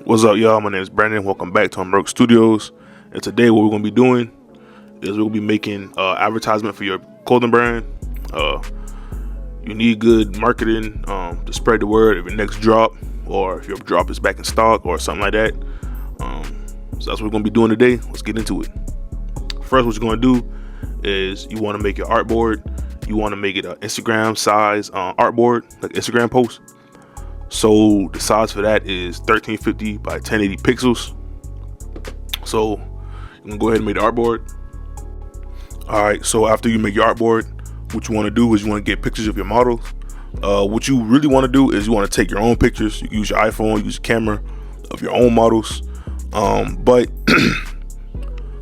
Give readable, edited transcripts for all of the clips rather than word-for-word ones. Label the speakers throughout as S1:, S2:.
S1: What's up, y'all? My name is Brandon. Welcome back to Merc Studios. And today, what we're going to be doing is we'll be making advertisement for your clothing brand. You need good marketing to spread the word of your next drop, or if your drop is back in stock or something like that. So that's what we're going to be doing today. Let's get into it. First, what you're going to do is you want to make your artboard. You want to make it an Instagram size artboard, like Instagram post. So the size for that is 1350 by 1080 pixels. So you can go ahead and make the artboard. All right, so after you make your artboard, what you want to do is you want to get pictures of your models. What you really want to do is you want to take your own pictures. You can use your iPhone, use a camera of your own models, but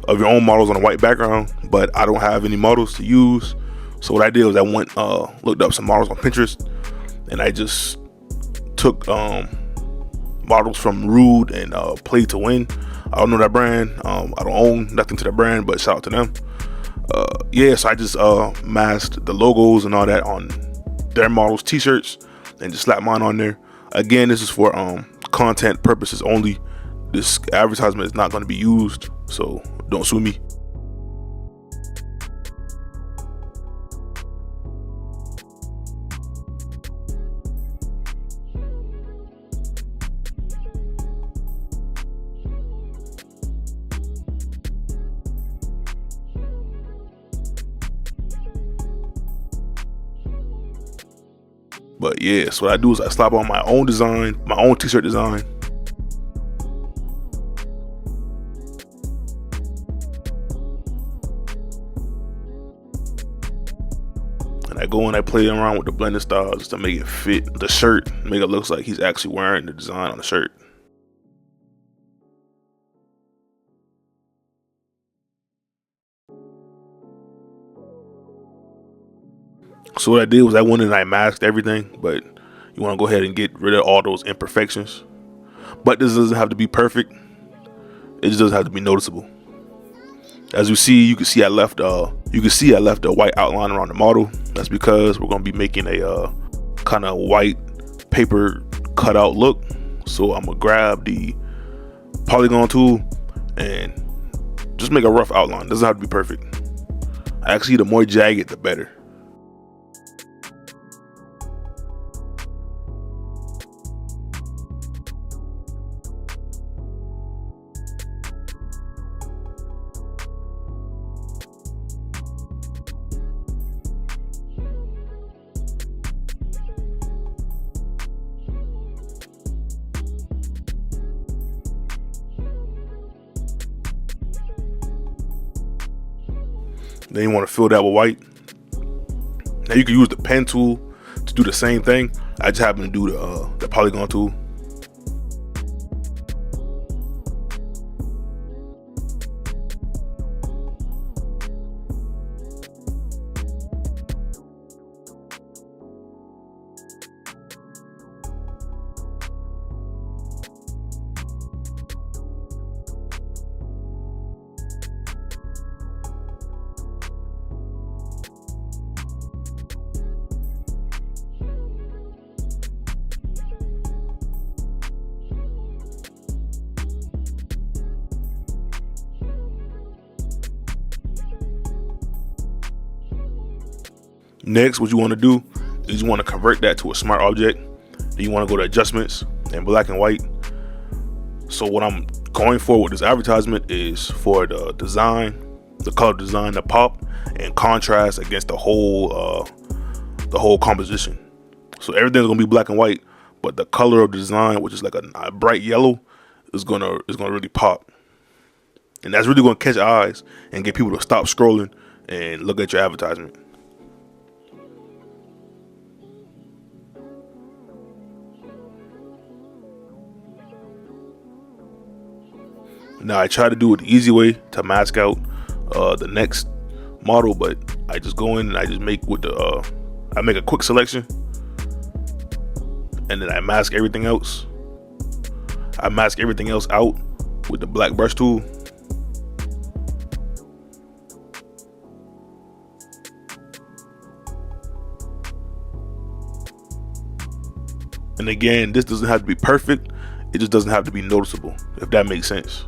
S1: of your own models on a white background. But I don't have any models to use, so what I did was I went looked up some models on Pinterest, and I just took models from Rude and Play to Win. I don't know that brand. I don't own nothing to that brand, but shout out to them. So I just masked the logos and all that on their models' t-shirts and just slapped mine on there. Again, this is for content purposes only. This advertisement is not going to be used, so don't sue me. But yeah, so what I do is I slap on my own design, my own t-shirt design. And I go and I play around with the blending styles just to make it fit the shirt, make it look like he's actually wearing the design on the shirt. So what I did was I went and I masked everything, but you want to go ahead and get rid of all those imperfections. But this doesn't have to be perfect. It just doesn't have to be noticeable. As you can see I left a white outline around the model. That's because we're going to be making a kind of white paper cutout look. So I'm gonna grab the polygon tool and just make a rough outline. It doesn't have to be perfect. Actually, the more jagged, the better. Then you want to fill that with white. Now you can use the pen tool to do the same thing. I just happen to do the polygon tool. Next, what you want to do is you want to convert that to a smart object. Then you want to go to adjustments and black and white. So what I'm going for with this advertisement is for the design, the color design to pop and contrast against the whole composition. So everything's gonna be black and white, but the color of the design, which is like a bright yellow, is gonna really pop. And that's really gonna catch eyes and get people to stop scrolling and look at your advertisement. Now I try to do it the easy way to mask out the next model, but I just go in and I just make I make a quick selection, and then I mask everything else. I mask everything else out with the black brush tool. And again, this doesn't have to be perfect. It just doesn't have to be noticeable, if that makes sense.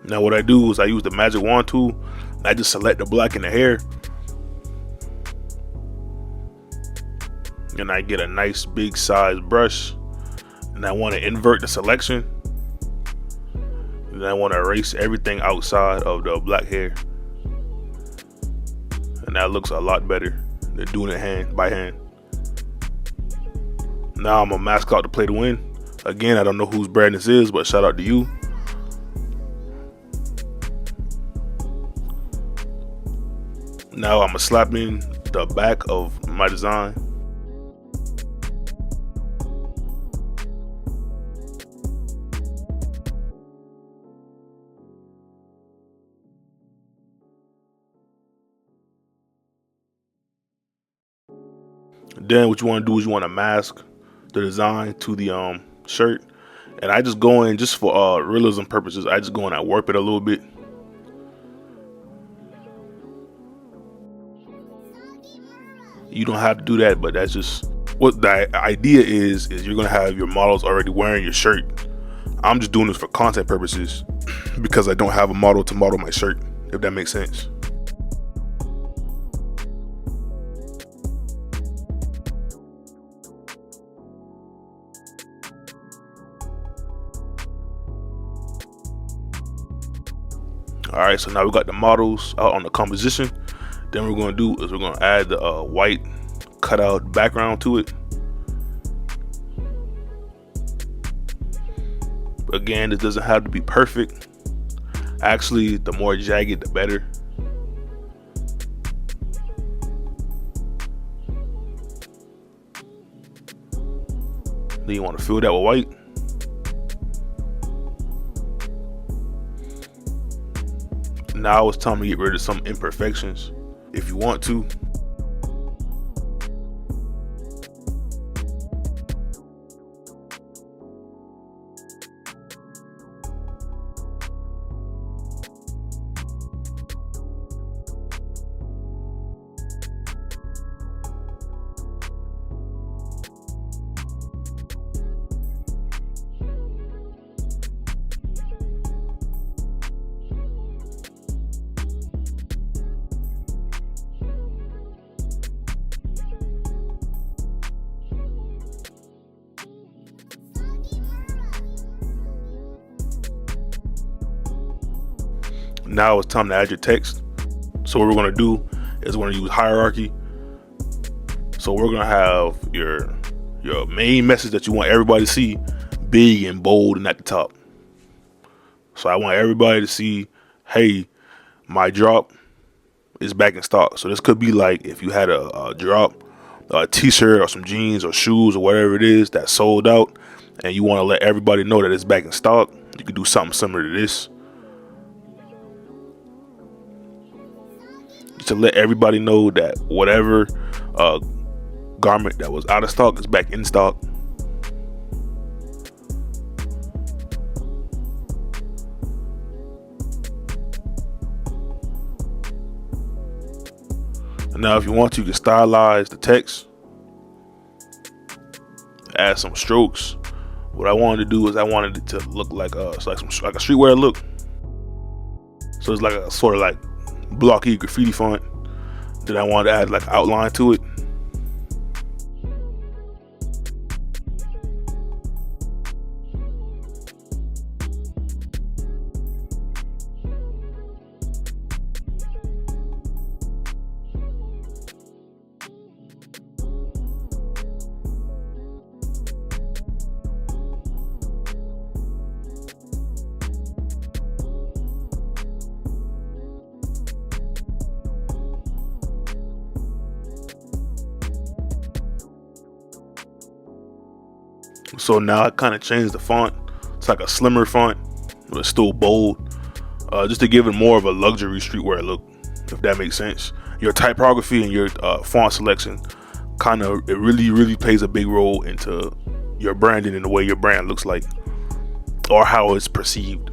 S1: Now what I do is I use the magic wand tool, and I just select the black in the hair, and I get a nice big size brush, and I want to invert the selection, and I want to erase everything outside of the black hair, and that looks a lot better than doing it by hand. Now I'm gonna mask out to play to win. Again, I don't know whose brand this is, but shout out to you. Now I'm gonna slap in the back of my design. Then what you want to do is you want to mask the design to the shirt, and I just go in just for realism purposes. I just go in and warp it a little bit. You don't have to do that, but that's just what the idea is you're gonna have your models already wearing your shirt. I'm just doing this for content purposes because I don't have a model to model my shirt, if that makes sense. Alright, so now we got the models out on the composition. Then what we're going to do is we're going to add the white cutout background to it. Again, it doesn't have to be perfect. Actually, the more jagged, the better. Then you want to fill that with white. Now it's time to get rid of some imperfections if you want to. Now it's time to add your text. So what we're going to do is we're going to use hierarchy. So we're going to have your main message that you want everybody to see big and bold and at the top. So I want everybody to see, hey, my drop is back in stock. So this could be like if you had a drop, a t-shirt or some jeans or shoes or whatever it is that sold out, and you want to let everybody know that it's back in stock. You could do something similar to this, to let everybody know that whatever garment that was out of stock is back in stock. And now if you want to, you can stylize the text, add some strokes. What I wanted to do is I wanted it to look like a streetwear look. So it's like a sort of like blocky graffiti font. Then I wanted to add like outline to it. So now I kind of changed the font. It's like a slimmer font, but it's still bold, just to give it more of a luxury streetwear look, if that makes sense. Your typography and your font selection it really plays a big role into your branding and the way your brand looks like, or how it's perceived.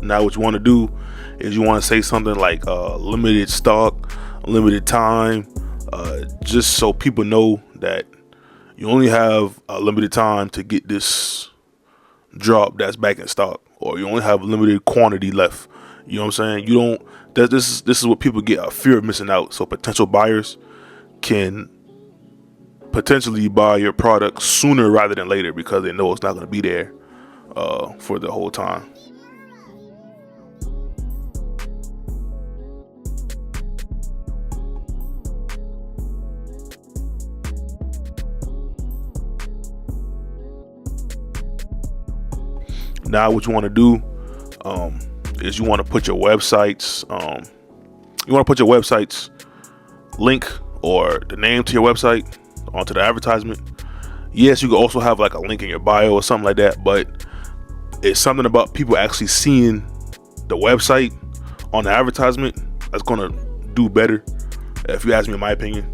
S1: Now what you want to do is you want to say something like limited stock, limited time, just so people know that you only have a limited time to get this drop that's back in stock, or you only have a limited quantity left. You know what I'm saying? You don't. This is what people get, a fear of missing out. So potential buyers can potentially buy your product sooner rather than later because they know it's not going to be there for the whole time. Now what you want to do is you want to put your website's link or the name to your website onto the advertisement. Yes, you can also have like a link in your bio or something like that, but it's something about people actually seeing the website on the advertisement that's gonna do better, if you ask me, in my opinion.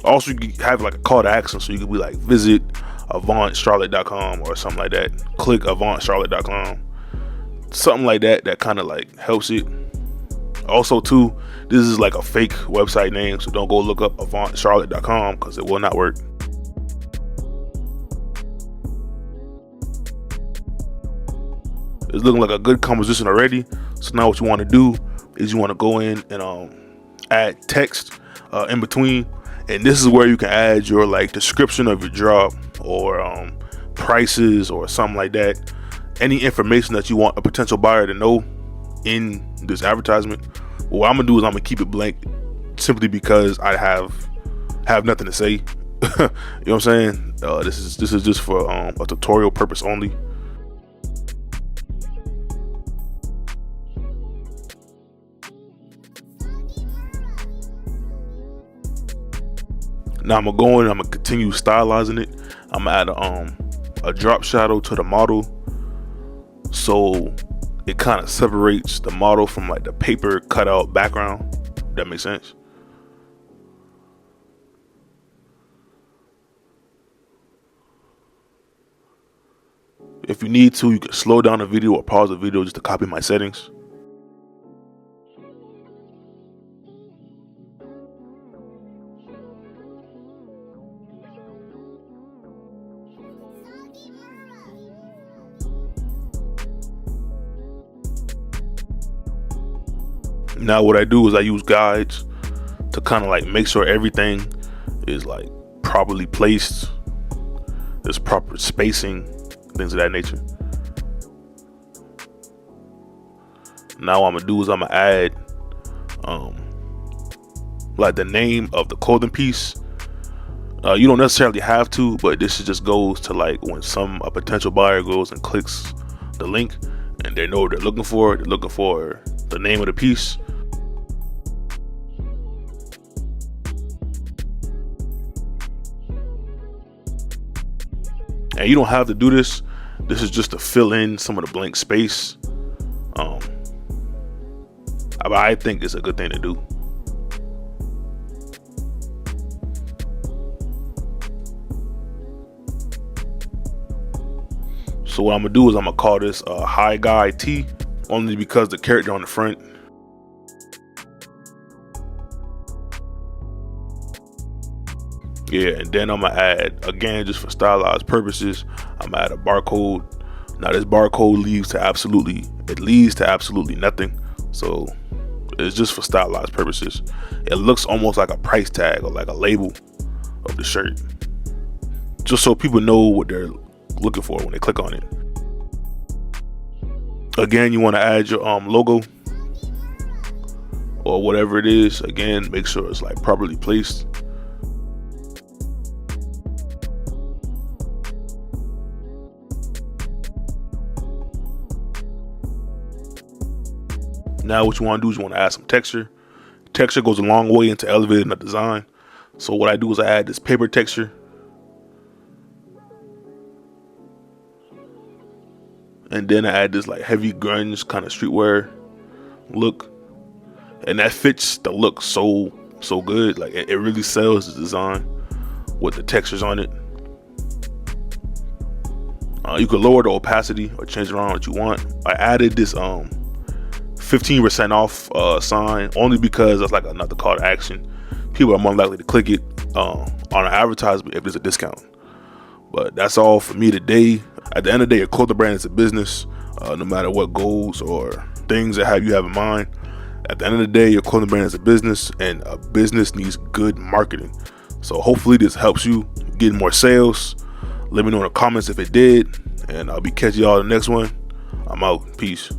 S1: Also, you can have like a call to action, so you could be like, visit avantcharlotte.com or something like that. Click avantcharlotte.com, something like that. That kind of like helps it. Also, too, this is like a fake website name, so don't go look up avantcharlotte.com because it will not work. It's looking like a good composition already. So now what you want to do is you want to go in and add text in between, and this is where you can add your like description of your drop, or prices, or something like that. Any information that you want a potential buyer to know in this advertisement. What I'm gonna do is I'm gonna keep it blank, simply because I have nothing to say. You know what I'm saying? This is just for a tutorial purpose only. Now I'm gonna go in and I'm gonna continue stylizing it. I'm gonna add a drop shadow to the model, so it kind of separates the model from like the paper cutout background. That makes sense. If you need to, you can slow down the video or pause the video just to copy my settings. Now what I do is I use guides to kind of like make sure everything is like properly placed, there's proper spacing, things of that nature. Now what I'm gonna do is I'm gonna add like the name of the clothing piece. You don't necessarily have to, but this just goes to like when a potential buyer goes and clicks the link and they know what they're looking for. They're looking for the name of the piece. And you don't have to do this. This is just to fill in some of the blank space. I think it's a good thing to do. So what I'm gonna do is I'm gonna call this High Guy T, only because the character on the front. Yeah, and then I'm gonna add, again, just for stylized purposes, I'm gonna add a barcode. Now this barcode leads to absolutely nothing. So it's just for stylized purposes. It looks almost like a price tag or like a label of the shirt, just so people know what they're looking for when they click on it. Again, you want to add your logo or whatever it is. Again, make sure it's like properly placed. Now what you want to do is you want to add some texture. Texture goes a long way into elevating the design. So what I do is I add this paper texture. And then I add this like heavy grunge kind of streetwear look. And that fits the look so good. Like it really sells the design with the textures on it. You could lower the opacity or change it around what you want. I added this 15% off sign only because that's like another call to action. People are more likely to click it on an advertisement if there's a discount. But that's all for me today. At the end of the day, a clothing brand is a business. No matter what goals or things that you have in mind, at the end of the day, your clothing brand is a business, and a business needs good marketing. So hopefully this helps you get more sales. Let me know in the comments if it did, and I'll be catching y'all in the next one. I'm out. Peace.